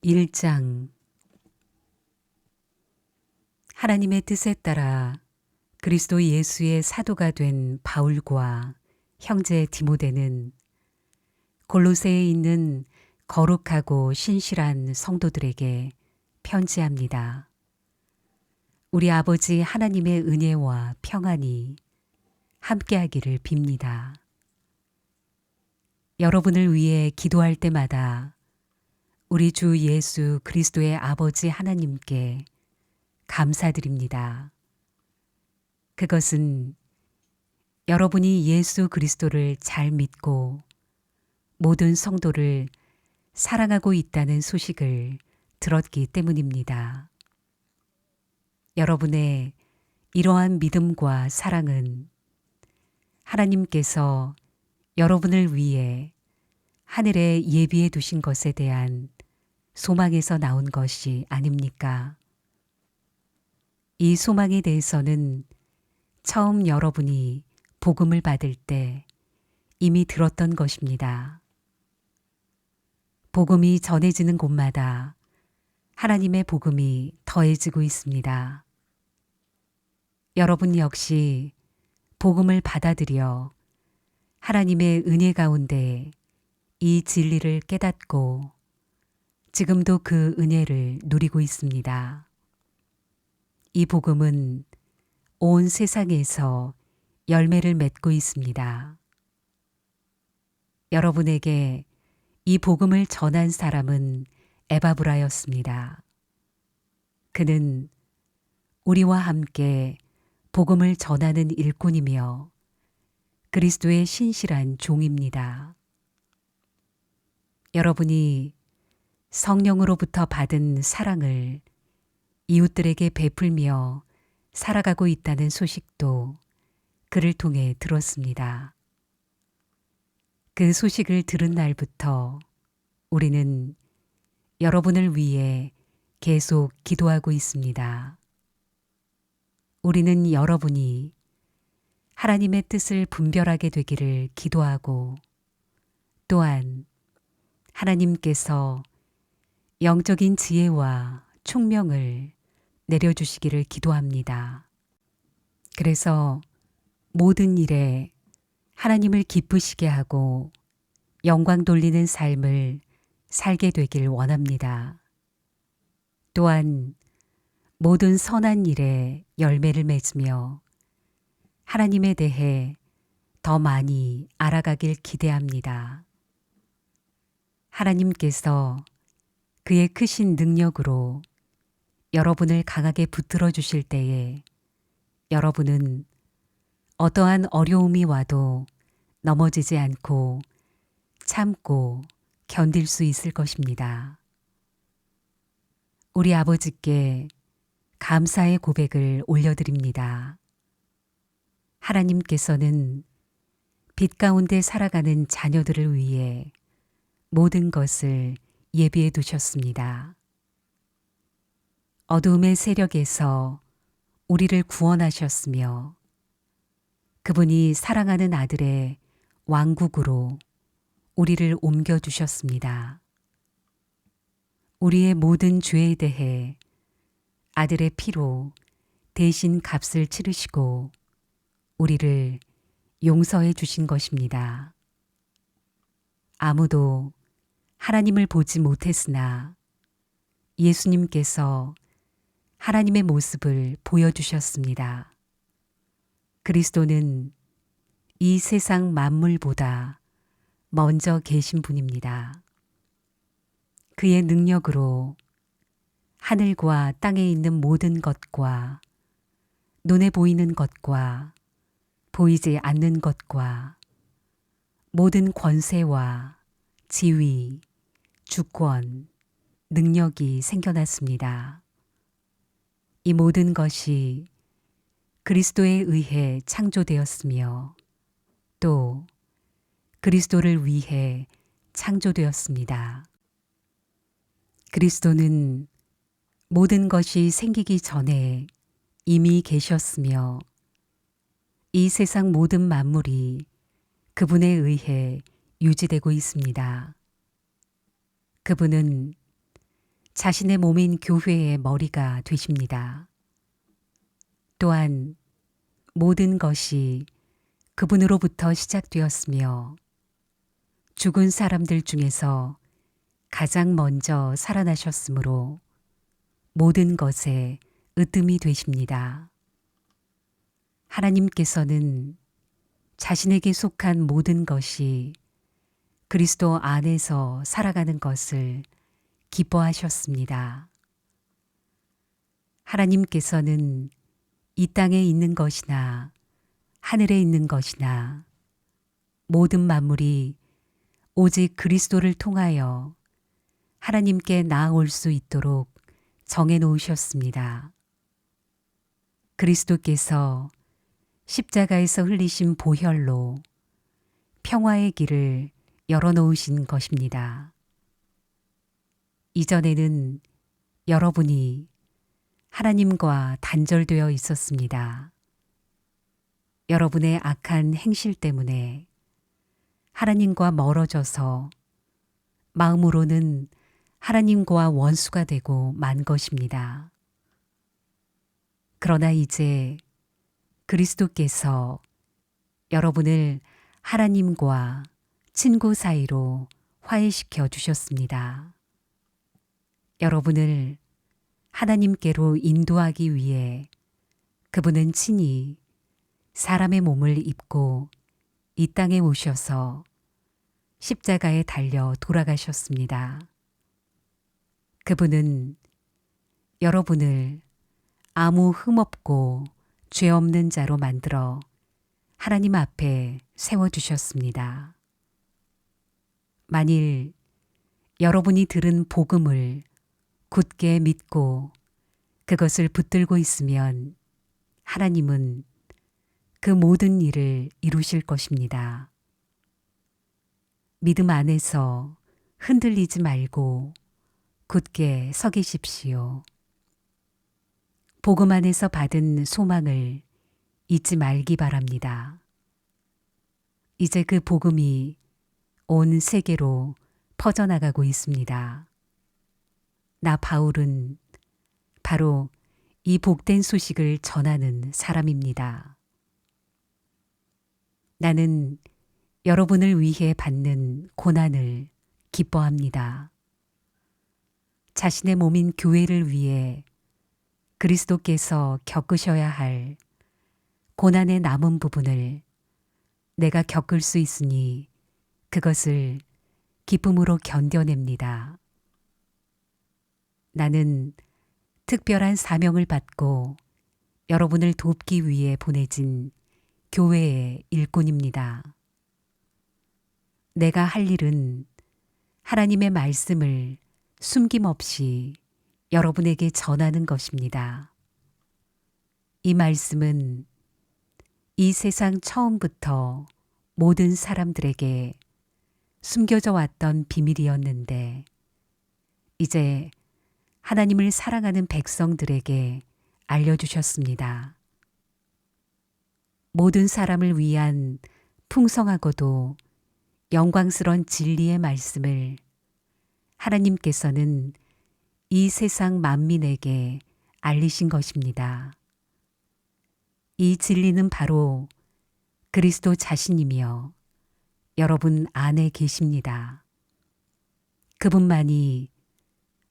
1장. 하나님의 뜻에 따라 그리스도 예수의 사도가 된 바울과 형제 디모데는 골로새에 있는 거룩하고 신실한 성도들에게 편지합니다. 우리 아버지 하나님의 은혜와 평안이 함께하기를 빕니다. 여러분을 위해 기도할 때마다 우리 주 예수 그리스도의 아버지 하나님께 감사드립니다. 그것은 여러분이 예수 그리스도를 잘 믿고 모든 성도를 사랑하고 있다는 소식을 들었기 때문입니다. 여러분의 이러한 믿음과 사랑은 하나님께서 여러분을 위해 하늘에 예비해 두신 것에 대한 소망에서 나온 것이 아닙니까? 이 소망에 대해서는 처음 여러분이 복음을 받을 때 이미 들었던 것입니다. 복음이 전해지는 곳마다 하나님의 복음이 더해지고 있습니다. 여러분 역시 복음을 받아들여 하나님의 은혜 가운데 이 진리를 깨닫고 지금도 그 은혜를 누리고 있습니다. 이 복음은 온 세상에서 열매를 맺고 있습니다. 여러분에게 이 복음을 전한 사람은 에바브라였습니다. 그는 우리와 함께 복음을 전하는 일꾼이며 그리스도의 신실한 종입니다. 여러분이 성령으로부터 받은 사랑을 이웃들에게 베풀며 살아가고 있다는 소식도 그를 통해 들었습니다. 그 소식을 들은 날부터 우리는 여러분을 위해 계속 기도하고 있습니다. 우리는 여러분이 하나님의 뜻을 분별하게 되기를 기도하고 또한 하나님께서 영적인 지혜와 총명을 내려주시기를 기도합니다. 그래서 모든 일에 하나님을 기쁘시게 하고 영광 돌리는 삶을 살게 되길 원합니다. 또한 모든 선한 일에 열매를 맺으며 하나님에 대해 더 많이 알아가길 기대합니다. 하나님께서 그의 크신 능력으로 여러분을 강하게 붙들어 주실 때에 여러분은 어떠한 어려움이 와도 넘어지지 않고 참고 견딜 수 있을 것입니다. 우리 아버지께 감사의 고백을 올려드립니다. 하나님께서는 빛 가운데 살아가는 자녀들을 위해 모든 것을 예비해 두셨습니다. 어두움의 세력에서 우리를 구원하셨으며 그분이 사랑하는 아들의 왕국으로 우리를 옮겨주셨습니다. 우리의 모든 죄에 대해 아들의 피로 대신 값을 치르시고 우리를 용서해 주신 것입니다. 아무도 하나님을 보지 못했으나 예수님께서 하나님의 모습을 보여주셨습니다. 그리스도는 이 세상 만물보다 먼저 계신 분입니다. 그의 능력으로 하늘과 땅에 있는 모든 것과 눈에 보이는 것과 보이지 않는 것과 모든 권세와 지위, 주권, 능력이 생겨났습니다. 이 모든 것이 그리스도에 의해 창조되었으며 또 그리스도를 위해 창조되었습니다. 그리스도는 모든 것이 생기기 전에 이미 계셨으며 이 세상 모든 만물이 그분에 의해 유지되고 있습니다. 그분은 자신의 몸인 교회의 머리가 되십니다. 또한 모든 것이 그분으로부터 시작되었으며 죽은 사람들 중에서 가장 먼저 살아나셨으므로 모든 것에 으뜸이 되십니다. 하나님께서는 자신에게 속한 모든 것이 그리스도 안에서 살아가는 것을 기뻐하셨습니다. 하나님께서는 이 땅에 있는 것이나 하늘에 있는 것이나 모든 만물이 오직 그리스도를 통하여 하나님께 나아올 수 있도록 정해 놓으셨습니다. 그리스도께서 십자가에서 흘리신 보혈로 평화의 길을 열어놓으신 것입니다. 이전에는 여러분이 하나님과 단절되어 있었습니다. 여러분의 악한 행실 때문에 하나님과 멀어져서 마음으로는 하나님과 원수가 되고 만 것입니다. 그러나 이제 그리스도께서 여러분을 하나님과 친구 사이로 화해시켜 주셨습니다. 여러분을 하나님께로 인도하기 위해 그분은 친히 사람의 몸을 입고 이 땅에 오셔서 십자가에 달려 돌아가셨습니다. 그분은 여러분을 아무 흠없고 죄 없는 자로 만들어 하나님 앞에 세워주셨습니다. 만일 여러분이 들은 복음을 굳게 믿고 그것을 붙들고 있으면 하나님은 그 모든 일을 이루실 것입니다. 믿음 안에서 흔들리지 말고 굳게 서 계십시오. 복음 안에서 받은 소망을 잊지 말기 바랍니다. 이제 그 복음이 온 세계로 퍼져나가고 있습니다. 나 바울은 바로 이 복된 소식을 전하는 사람입니다. 나는 여러분을 위해 받는 고난을 기뻐합니다. 자신의 몸인 교회를 위해 그리스도께서 겪으셔야 할 고난의 남은 부분을 내가 겪을 수 있으니 그것을 기쁨으로 견뎌냅니다. 나는 특별한 사명을 받고 여러분을 돕기 위해 보내진 교회의 일꾼입니다. 내가 할 일은 하나님의 말씀을 숨김없이 여러분에게 전하는 것입니다. 이 말씀은 이 세상 처음부터 모든 사람들에게 숨겨져 왔던 비밀이었는데 이제 하나님을 사랑하는 백성들에게 알려주셨습니다. 모든 사람을 위한 풍성하고도 영광스러운 진리의 말씀을 하나님께서는 이 세상 만민에게 알리신 것입니다. 이 진리는 바로 그리스도 자신이며 여러분 안에 계십니다. 그분만이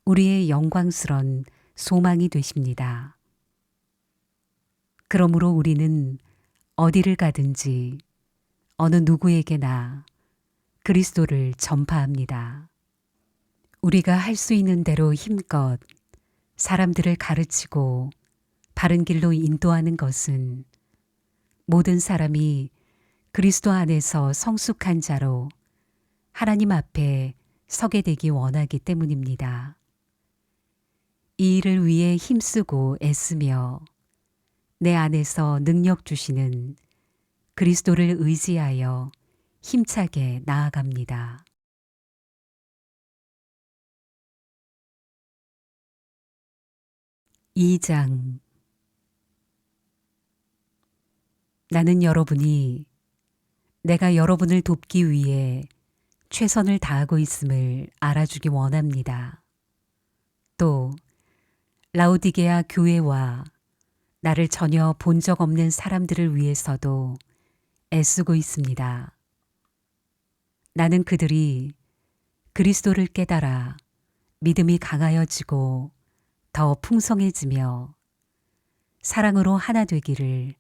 우리의 영광스러운 소망이 되십니다. 그러므로 우리는 어디를 가든지 어느 누구에게나 그리스도를 전파합니다. 우리가 할 수 있는 대로 힘껏 사람들을 가르치고 바른 길로 인도하는 것은 모든 사람이 그리스도 안에서 성숙한 자로 하나님 앞에 서게 되기 원하기 때문입니다. 이 일을 위해 힘쓰고 애쓰며 내 안에서 능력 주시는 그리스도를 의지하여 힘차게 나아갑니다. 2장 나는 여러분이 내가 여러분을 돕기 위해 최선을 다하고 있음을 알아주기 원합니다. 또 라오디게아 교회와 나를 전혀 본 적 없는 사람들을 위해서도 애쓰고 있습니다. 나는 그들이 그리스도를 깨달아 믿음이 강하여지고 더 풍성해지며 사랑으로 하나 되기를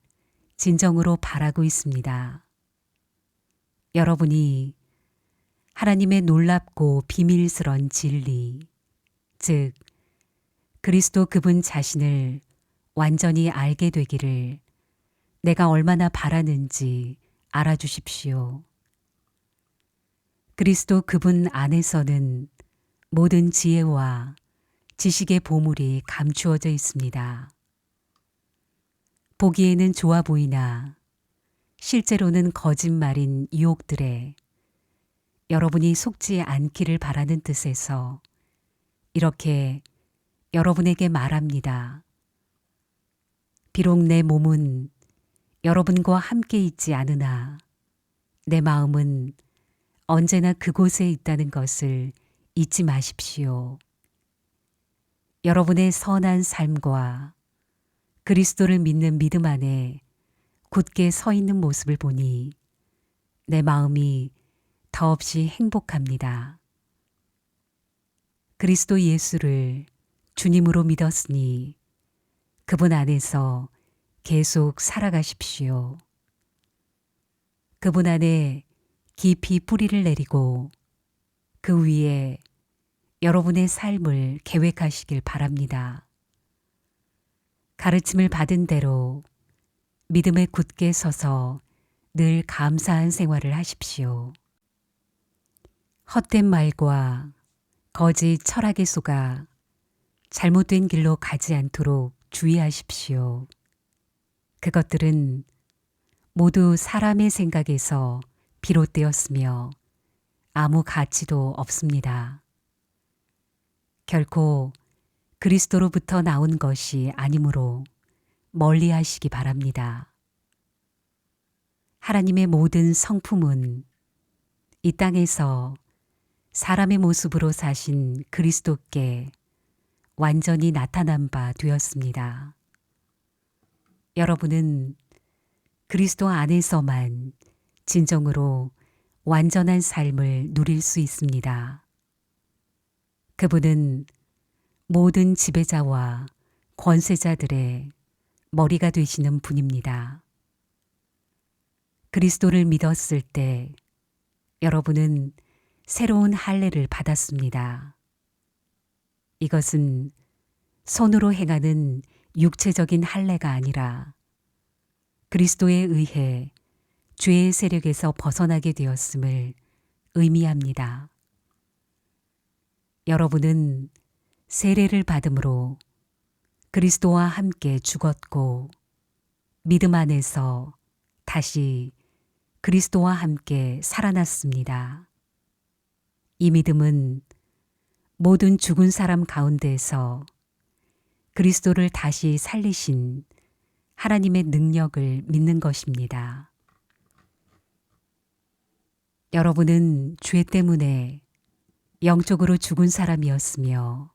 진정으로 바라고 있습니다. 여러분이 하나님의 놀랍고 비밀스런 진리, 즉 그리스도 그분 자신을 완전히 알게 되기를 내가 얼마나 바라는지 알아주십시오. 그리스도 그분 안에서는 모든 지혜와 지식의 보물이 감추어져 있습니다. 보기에는 좋아 보이나 실제로는 거짓말인 유혹들에 여러분이 속지 않기를 바라는 뜻에서 이렇게 여러분에게 말합니다. 비록 내 몸은 여러분과 함께 있지 않으나 내 마음은 언제나 그곳에 있다는 것을 잊지 마십시오. 여러분의 선한 삶과 그리스도를 믿는 믿음 안에 굳게 서 있는 모습을 보니 내 마음이 더없이 행복합니다. 그리스도 예수를 주님으로 믿었으니 그분 안에서 계속 살아가십시오. 그분 안에 깊이 뿌리를 내리고 그 위에 여러분의 삶을 계획하시길 바랍니다. 가르침을 받은 대로 믿음에 굳게 서서 늘 감사한 생활을 하십시오. 헛된 말과 거짓 철학에 속아 잘못된 길로 가지 않도록 주의하십시오. 그것들은 모두 사람의 생각에서 비롯되었으며 아무 가치도 없습니다. 결코 그리스도로부터 나온 것이 아니므로 멀리 하시기 바랍니다. 하나님의 모든 성품은 이 땅에서 사람의 모습으로 사신 그리스도께 완전히 나타난 바 되었습니다. 여러분은 그리스도 안에서만 진정으로 완전한 삶을 누릴 수 있습니다. 그분은 모든 지배자와 권세자들의 머리가 되시는 분입니다. 그리스도를 믿었을 때 여러분은 새로운 할례를 받았습니다. 이것은 손으로 행하는 육체적인 할례가 아니라 그리스도에 의해 죄의 세력에서 벗어나게 되었음을 의미합니다. 여러분은 세례를 받음으로 그리스도와 함께 죽었고 믿음 안에서 다시 그리스도와 함께 살아났습니다. 이 믿음은 모든 죽은 사람 가운데에서 그리스도를 다시 살리신 하나님의 능력을 믿는 것입니다. 여러분은 죄 때문에 영적으로 죽은 사람이었으며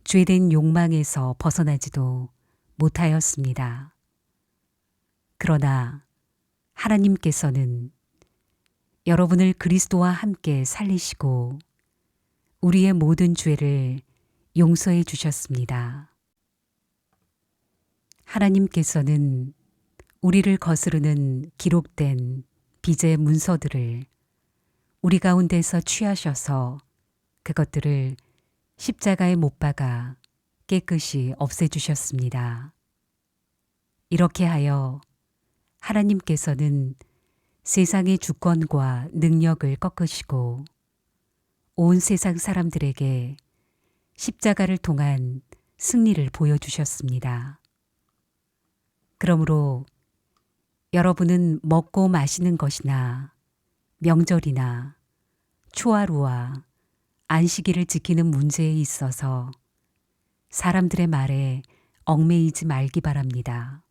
죄된 욕망에서 벗어나지도 못하였습니다. 그러나 하나님께서는 여러분을 그리스도와 함께 살리시고 우리의 모든 죄를 용서해 주셨습니다. 하나님께서는 우리를 거스르는 기록된 빚의 문서들을 우리 가운데서 취하셔서 그것들을 십자가에 못 박아 깨끗이 없애주셨습니다. 이렇게 하여 하나님께서는 세상의 주권과 능력을 꺾으시고 온 세상 사람들에게 십자가를 통한 승리를 보여주셨습니다. 그러므로 여러분은 먹고 마시는 것이나 명절이나 초하루와 안식일을 지키는 문제에 있어서 사람들의 말에 얽매이지 말기 바랍니다.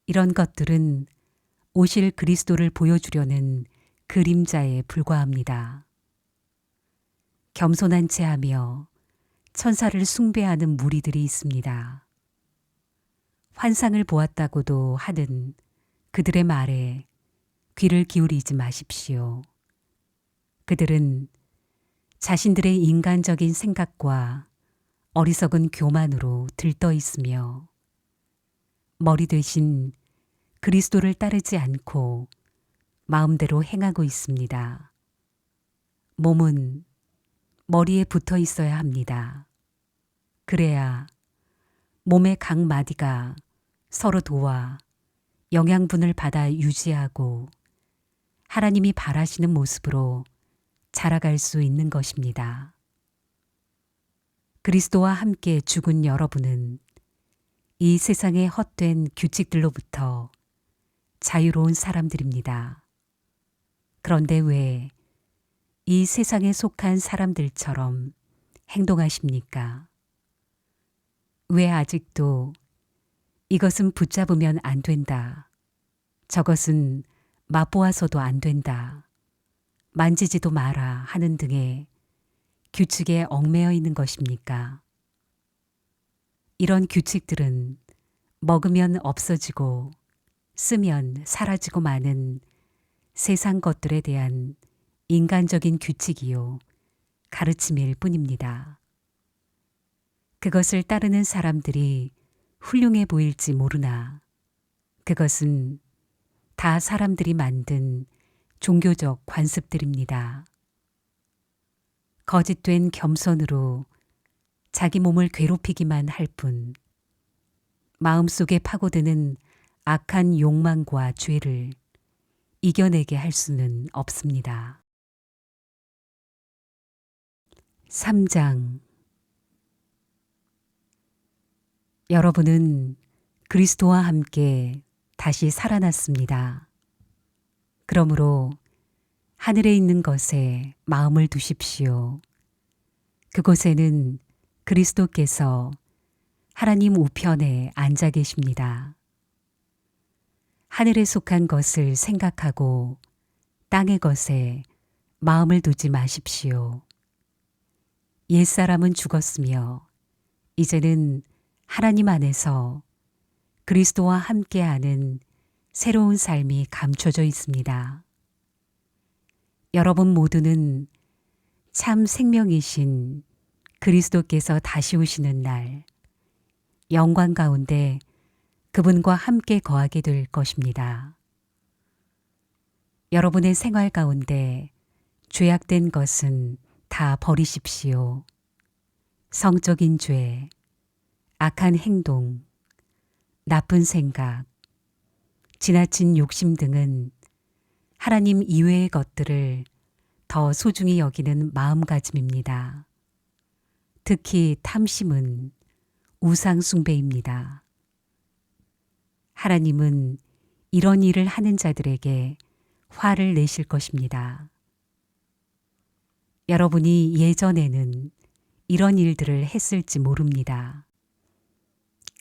이런 것들은 오실 그리스도를 보여주려는 그림자에 불과합니다. 겸손한 채 하며 천사를 숭배하는 무리들이 있습니다. 환상을 보았다고도 하는 그들의 말에 귀를 기울이지 마십시오. 그들은 자신들의 인간적인 생각과 어리석은 교만으로 들떠 있으며 머리 대신 그리스도를 따르지 않고 마음대로 행하고 있습니다. 몸은 머리에 붙어 있어야 합니다. 그래야 몸의 각 마디가 서로 도와 영양분을 받아 유지하고 하나님이 바라시는 모습으로 자라갈 수 있는 것입니다. 그리스도와 함께 죽은 여러분은 이 세상의 헛된 규칙들로부터 자유로운 사람들입니다. 그런데 왜 이 세상에 속한 사람들처럼 행동하십니까? 왜 아직도 이것은 붙잡으면 안 된다. 저것은 맛보아서도 안 된다. 만지지도 마라 하는 등의 규칙에 얽매여 있는 것입니까? 이런 규칙들은 먹으면 없어지고 쓰면 사라지고 마는 세상 것들에 대한 인간적인 규칙이요, 가르침일 뿐입니다. 그것을 따르는 사람들이 훌륭해 보일지 모르나 그것은 다 사람들이 만든 종교적 관습들입니다. 거짓된 겸손으로 자기 몸을 괴롭히기만 할 뿐 마음속에 파고드는 악한 욕망과 죄를 이겨내게 할 수는 없습니다. 3장. 여러분은 그리스도와 함께 다시 살아났습니다. 그러므로 하늘에 있는 것에 마음을 두십시오. 그곳에는 그리스도께서 하나님 우편에 앉아 계십니다. 하늘에 속한 것을 생각하고 땅의 것에 마음을 두지 마십시오. 옛사람은 죽었으며 이제는 하나님 안에서 그리스도와 함께하는 새로운 삶이 감춰져 있습니다. 여러분 모두는 참 생명이신 그리스도께서 다시 오시는 날 영광 가운데 그분과 함께 거하게 될 것입니다. 여러분의 생활 가운데 죄악된 것은 다 버리십시오. 성적인 죄, 악한 행동, 나쁜 생각, 지나친 욕심 등은 하나님 이외의 것들을 더 소중히 여기는 마음가짐입니다. 특히 탐심은 우상 숭배입니다. 하나님은 이런 일을 하는 자들에게 화를 내실 것입니다. 여러분이 예전에는 이런 일들을 했을지 모릅니다.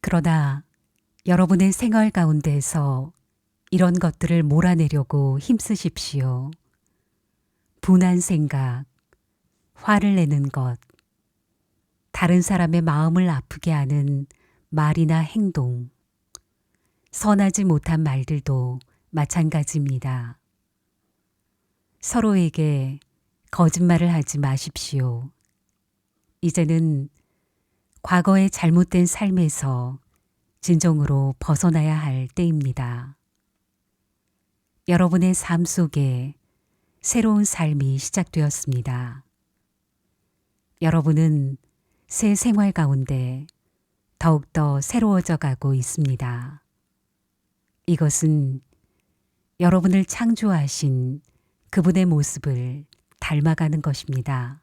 그러나 여러분의 생활 가운데에서 이런 것들을 몰아내려고 힘쓰십시오. 분한 생각, 화를 내는 것, 다른 사람의 마음을 아프게 하는 말이나 행동, 선하지 못한 말들도 마찬가지입니다. 서로에게 거짓말을 하지 마십시오. 이제는 과거의 잘못된 삶에서 진정으로 벗어나야 할 때입니다. 여러분의 삶 속에 새로운 삶이 시작되었습니다. 여러분은 새 생활 가운데 더욱더 새로워져 가고 있습니다. 이것은 여러분을 창조하신 그분의 모습을 닮아가는 것입니다.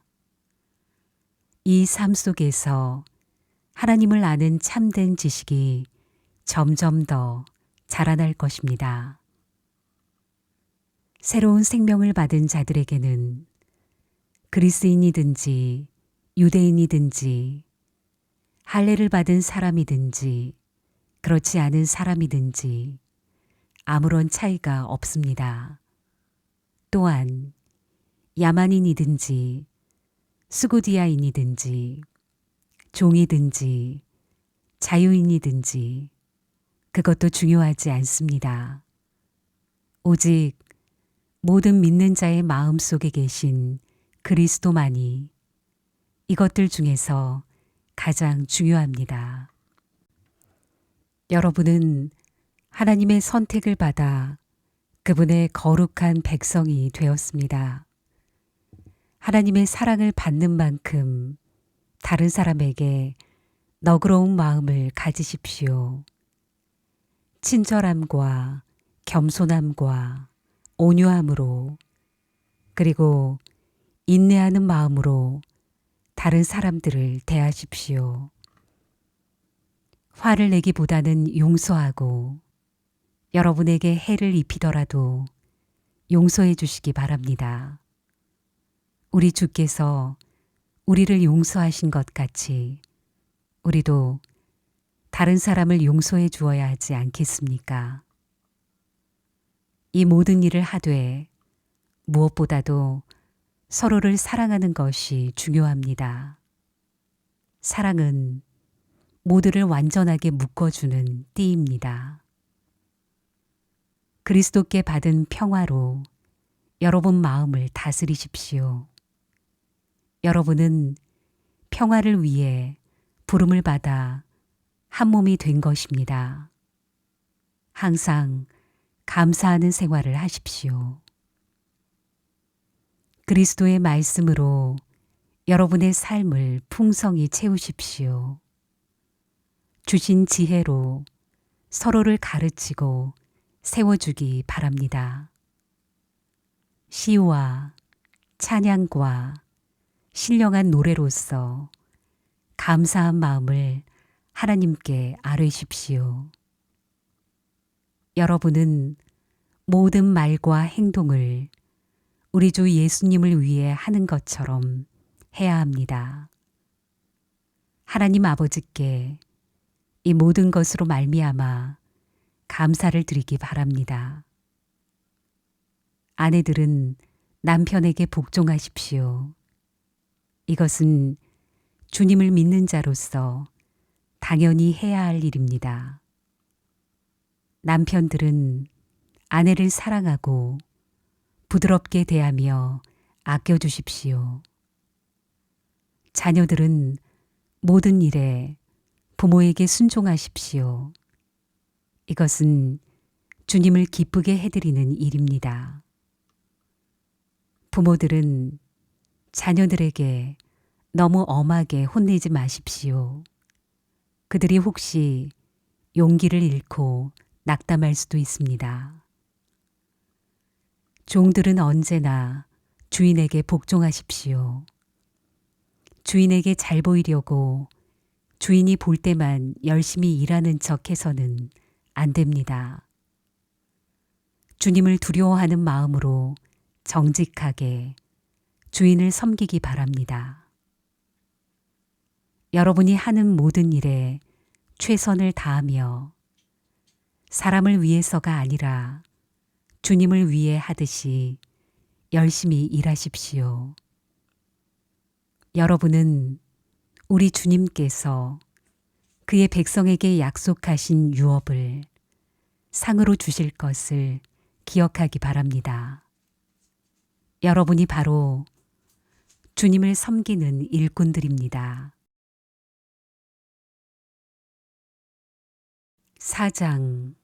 이 삶 속에서 하나님을 아는 참된 지식이 점점 더 자라날 것입니다. 새로운 생명을 받은 자들에게는 그리스인이든지 유대인이든지 할례를 받은 사람이든지 그렇지 않은 사람이든지 아무런 차이가 없습니다. 또한 야만인이든지 스고디아인이든지 종이든지 자유인이든지 그것도 중요하지 않습니다. 오직 모든 믿는 자의 마음 속에 계신 그리스도만이 이것들 중에서 가장 중요합니다. 여러분은 하나님의 선택을 받아 그분의 거룩한 백성이 되었습니다. 하나님의 사랑을 받는 만큼 다른 사람에게 너그러운 마음을 가지십시오. 친절함과 겸손함과 온유함으로 그리고 인내하는 마음으로 다른 사람들을 대하십시오. 화를 내기보다는 용서하고 여러분에게 해를 입히더라도 용서해 주시기 바랍니다. 우리 주께서 우리를 용서하신 것 같이 우리도 다른 사람을 용서해 주어야 하지 않겠습니까? 이 모든 일을 하되 무엇보다도 서로를 사랑하는 것이 중요합니다. 사랑은 모두를 완전하게 묶어주는 띠입니다. 그리스도께 받은 평화로 여러분 마음을 다스리십시오. 여러분은 평화를 위해 부름을 받아 한 몸이 된 것입니다. 항상 감사하는 생활을 하십시오. 그리스도의 말씀으로 여러분의 삶을 풍성히 채우십시오. 주신 지혜로 서로를 가르치고 세워주기 바랍니다. 시와 찬양과 신령한 노래로서 감사한 마음을 하나님께 아뢰십시오. 여러분은 모든 말과 행동을 우리 주 예수님을 위해 하는 것처럼 해야 합니다. 하나님 아버지께 이 모든 것으로 말미암아 감사를 드리기 바랍니다. 아내들은 남편에게 복종하십시오. 이것은 주님을 믿는 자로서 당연히 해야 할 일입니다. 남편들은 아내를 사랑하고 부드럽게 대하며 아껴주십시오. 자녀들은 모든 일에 부모에게 순종하십시오. 이것은 주님을 기쁘게 해드리는 일입니다. 부모들은 자녀들에게 너무 엄하게 혼내지 마십시오. 그들이 혹시 용기를 잃고 낙담할 수도 있습니다. 종들은 언제나 주인에게 복종하십시오. 주인에게 잘 보이려고 주인이 볼 때만 열심히 일하는 척해서는 안 됩니다. 주님을 두려워하는 마음으로 정직하게 주인을 섬기기 바랍니다. 여러분이 하는 모든 일에 최선을 다하며 사람을 위해서가 아니라 주님을 위해 하듯이 열심히 일하십시오. 여러분은 우리 주님께서 그의 백성에게 약속하신 유업을 상으로 주실 것을 기억하기 바랍니다. 여러분이 바로 주님을 섬기는 일꾼들입니다. 4장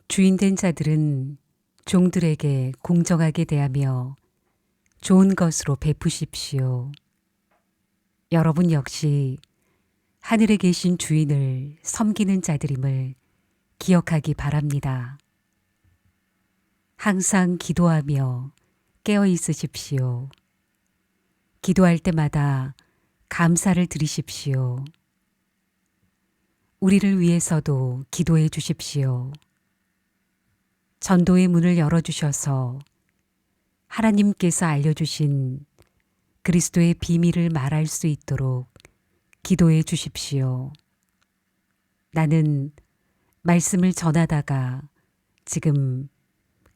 주인된 자들은 종들에게 공정하게 대하며 좋은 것으로 베푸십시오. 여러분 역시 하늘에 계신 주인을 섬기는 자들임을 기억하기 바랍니다. 항상 기도하며 깨어 있으십시오. 기도할 때마다 감사를 드리십시오. 우리를 위해서도 기도해 주십시오. 전도의 문을 열어주셔서 하나님께서 알려주신 그리스도의 비밀을 말할 수 있도록 기도해 주십시오. 나는 말씀을 전하다가 지금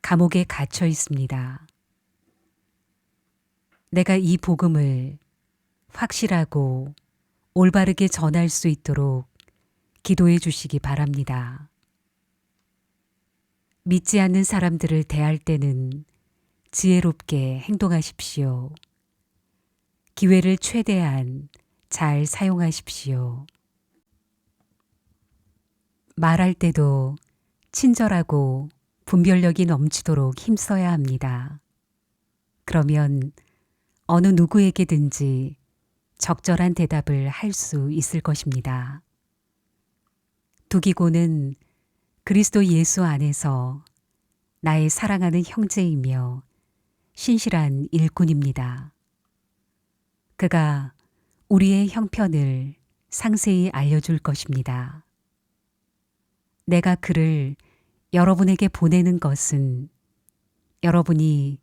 감옥에 갇혀 있습니다. 내가 이 복음을 확실하고 올바르게 전할 수 있도록 기도해 주시기 바랍니다. 믿지 않는 사람들을 대할 때는 지혜롭게 행동하십시오. 기회를 최대한 잘 사용하십시오. 말할 때도 친절하고 분별력이 넘치도록 힘써야 합니다. 그러면 어느 누구에게든지 적절한 대답을 할 수 있을 것입니다. 두기고는 그리스도 예수 안에서 나의 사랑하는 형제이며 신실한 일꾼입니다. 그가 우리의 형편을 상세히 알려줄 것입니다. 내가 그를 여러분에게 보내는 것은 여러분이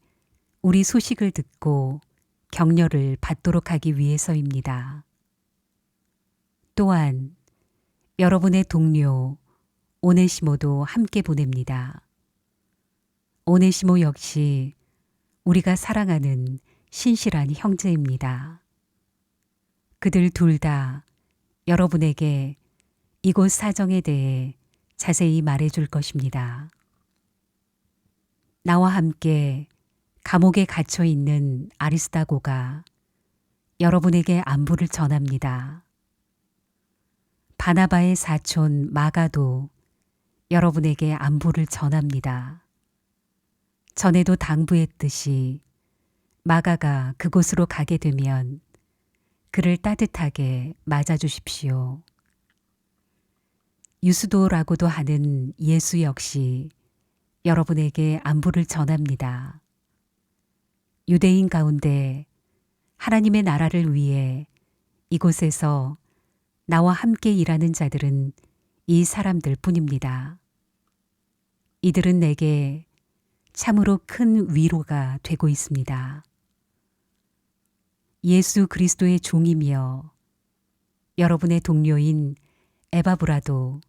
우리 소식을 듣고 격려를 받도록 하기 위해서입니다. 또한 여러분의 동료 오네시모도 함께 보냅니다. 오네시모 역시 우리가 사랑하는 신실한 형제입니다. 그들 둘 다 여러분에게 이곳 사정에 대해 자세히 말해줄 것입니다. 나와 함께 감옥에 갇혀 있는 아리스다고가 여러분에게 안부를 전합니다. 바나바의 사촌 마가도 여러분에게 안부를 전합니다. 전에도 당부했듯이 마가가 그곳으로 가게 되면 그를 따뜻하게 맞아주십시오. 유스도라고도 하는 예수 역시 여러분에게 안부를 전합니다. 유대인 가운데 하나님의 나라를 위해 이곳에서 나와 함께 일하는 자들은 이 사람들 뿐입니다. 이들은 내게 참으로 큰 위로가 되고 있습니다. 예수 그리스도의 종이며 여러분의 동료인 에바브라도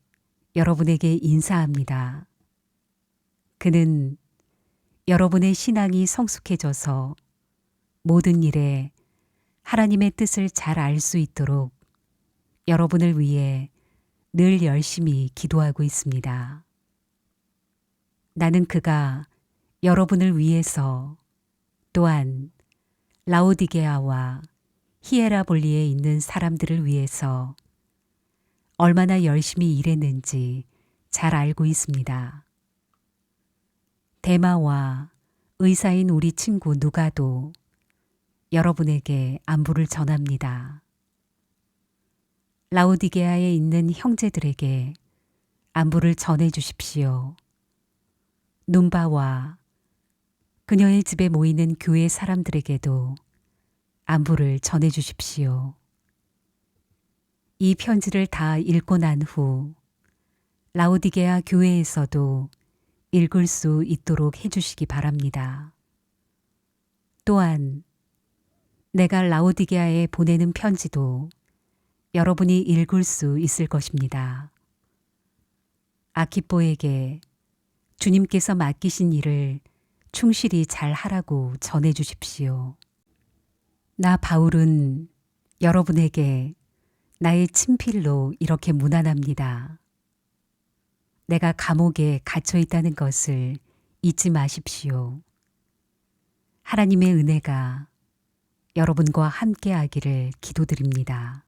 여러분에게 인사합니다. 그는 여러분의 신앙이 성숙해져서 모든 일에 하나님의 뜻을 잘 알 수 있도록 여러분을 위해 늘 열심히 기도하고 있습니다. 나는 그가 여러분을 위해서 또한 라오디게아와 히에라볼리에 있는 사람들을 위해서 얼마나 열심히 일했는지 잘 알고 있습니다. 데마와 의사인 우리 친구 누가도 여러분에게 안부를 전합니다. 라오디게아에 있는 형제들에게 안부를 전해 주십시오. 눈바와 그녀의 집에 모이는 교회 사람들에게도 안부를 전해 주십시오. 이 편지를 다 읽고 난 후 라오디게아 교회에서도 읽을 수 있도록 해주시기 바랍니다. 또한 내가 라오디게아에 보내는 편지도 여러분이 읽을 수 있을 것입니다. 아키뽀에게 주님께서 맡기신 일을 충실히 잘 하라고 전해 주십시오. 나 바울은 여러분에게 나의 친필로 이렇게 문안합니다. 내가 감옥에 갇혀 있다는 것을 잊지 마십시오. 하나님의 은혜가 여러분과 함께 하기를 기도드립니다.